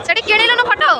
ସେଠି କିଣିଲୁନୁ ଫଟୋ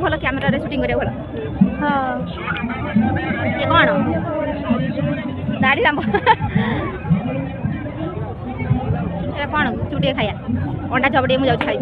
भल camera shooting करिया भल हाँ ये कौन दाढ़ी लंबा कौन चुटे खाया अंडा चपड़े मुझे खाई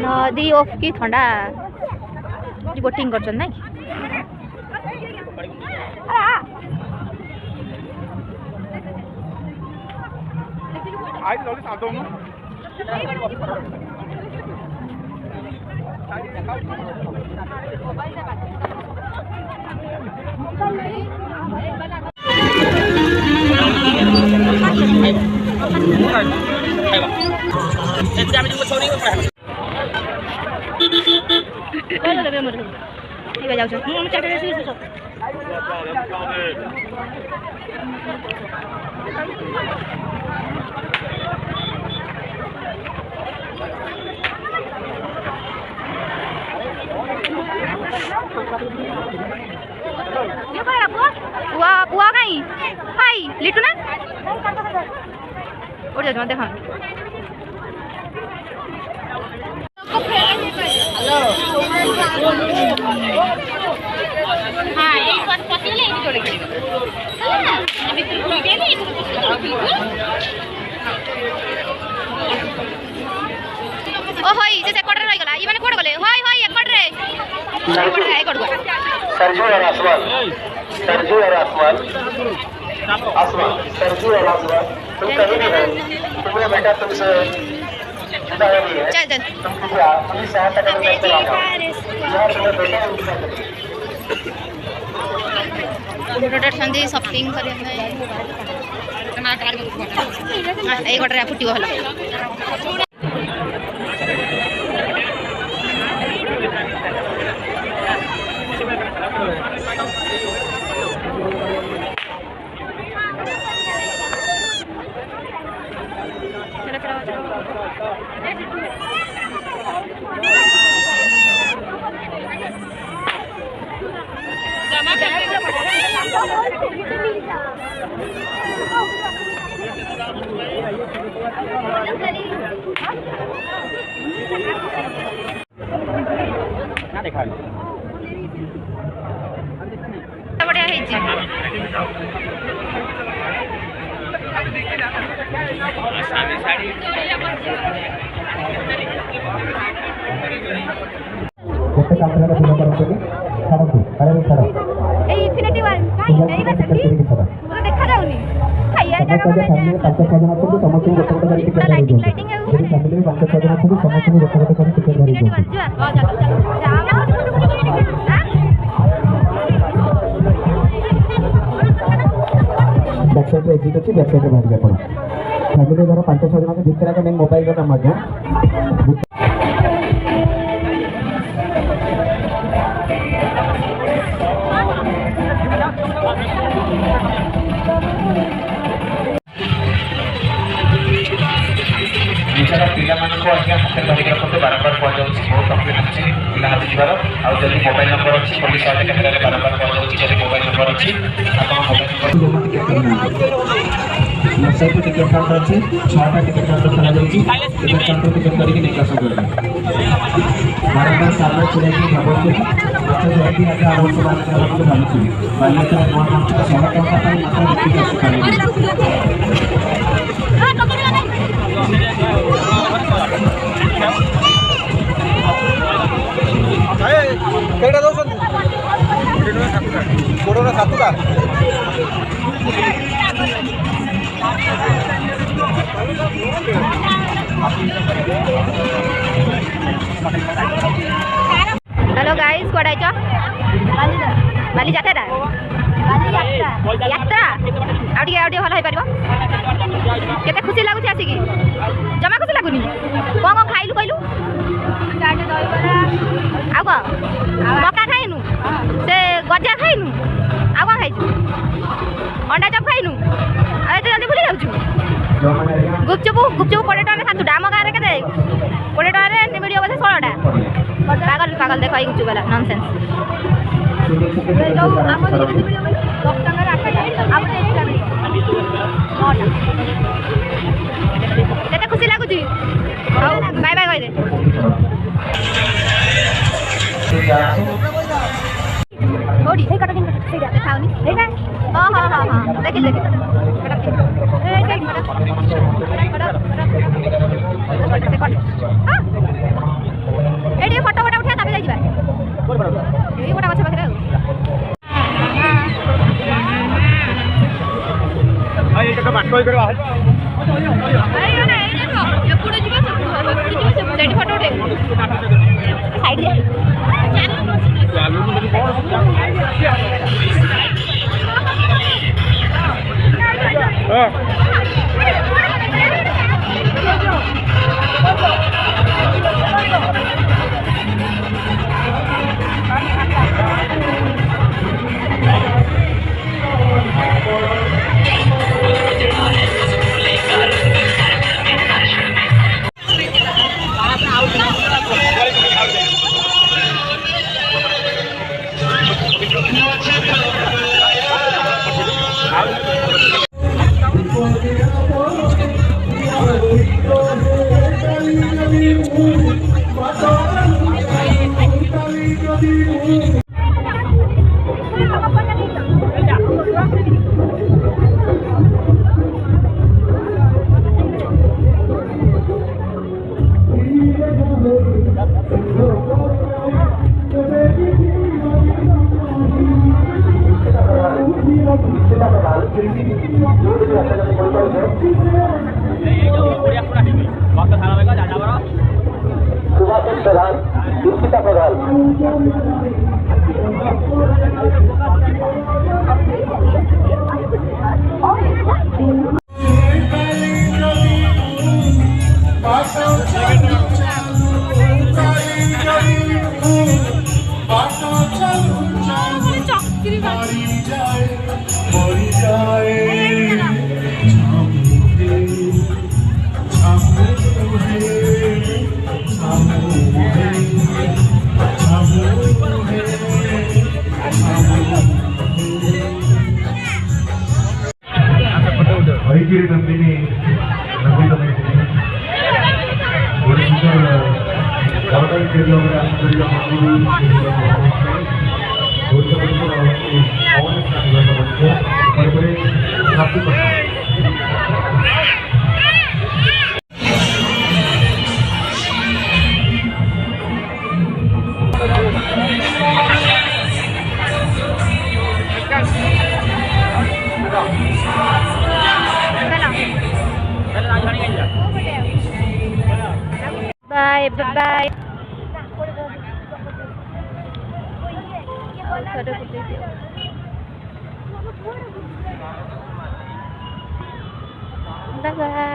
नदी ऑफ की ठंडा बोटिंग कर पुआ कहीं हाई लिटू ना उठ जाओ देखा हाँ ये पसले जोड़े अभी ओ होई से कोडरे रही गला ई माने कोड गले होई होई कोडरे सरजू और आसमान सरजू और आसमान आसमान सरजू और आसमान तुम कहीं नहीं हो तुम्हें बेटा तुमसे जुदा नहीं है चल चल तुम्हें सहायता करने में चला जाओ यार तुम्हें बेटा प्रोडक्ट संदी शॉपिंग करे ए कोडरे फुटी होला बढ़िया है जी इन्फिनिटी वन देखा जाऊनी लाइटिंग बैकसाइड एग्जिट अच्छी बैकसाइड बाहर गया पड़ा फैमिली धर 5-6 जन भितर आगे मैं मोबाइल का मध्य पिलाମାନଙ୍କୁ ଆଜ୍ଞା ହାତରେ ଧରିକି ରଖନ୍ତୁ ବାରମ୍ବାର କୁହାଯାଉଛି ବହୁତ କମ୍ପ୍ଲେନ୍ ଅଛି ପିଲା ହାତ ଯିବାର ଆଉ ଯଦି ମୋବାଇଲ ନମ୍ବର ଅଛି ପୋଲିସ ସହାୟତା କେନ୍ଦ୍ରରେ ବାରମ୍ବାର କୁହାଯାଉଛି ଯଦି ମୋବାଇଲ ନମ୍ବର ଅଛି ଆପଣ ମୋବାଇଲ वेबसाइट टिकट काउंटर अच्छी 6टा टिकट काउंटर खोलाଯାଉଛି टिकट काउंटर टिकट କରିକି ନିକାଶ କରିବେ ବାରମ୍ବାର ସାର୍ଭର ଛିଡ଼ାଇକି ଭାବନ୍ତୁ ମାତ୍ର ଯଦି ଆଜି ଆବଶ୍ୟକ ଭାବରେ ଭାବୁଥିବେ ବାଲିଯାତ୍ରା ନୂଆ ମାଂସର 100 ଟଙ୍କା ପାଇଁ ମାତ୍ର ଦେଖିକି ଆସିପାରିବେ କେଇଟା ଦଉଛନ୍ତି କୋଡର ସାତଟା हेलो गाइस कोड आइछ बाली जात्रा यात्रा आउटे भल हो पार केते खुशी लगुच आसिक जमा खुशी लगुनि कौन कौन खाइलु कहलु मका खाइनु से गजा खाइनु आ कौन खाइछु अंडा चप खाइनु एते जल्दी भूली जाउछु गुपचुप 20 टका 7टा आम गाँव के 20 टका मिडियो बसे 16टा पागल पागल देख गुपचुप वाला नॉनसेंस केते खुशी लगुची बाय बाय कह दे ओडी हे कट दिन सेटा खाउनी हेटा हां हां हां हां देखि देखि ए देख एडी फोटो फोटो उठा तबे जाई जिबा ए फोटो गछ पाखरे भाई एटा बाटो करबा अरे ना एटा एपुडे जिबा सब सेट फोटो साइड सुभाषित प्रधान दीक्षिता प्रधान वैद्यरी नंदिनी नंदितमैत्री ஒரு சுந்தர வடக்கு கேரளாவில் ஆஸ்திரேலியா ஒரு பகுதியில் Bye bye. Bye bye.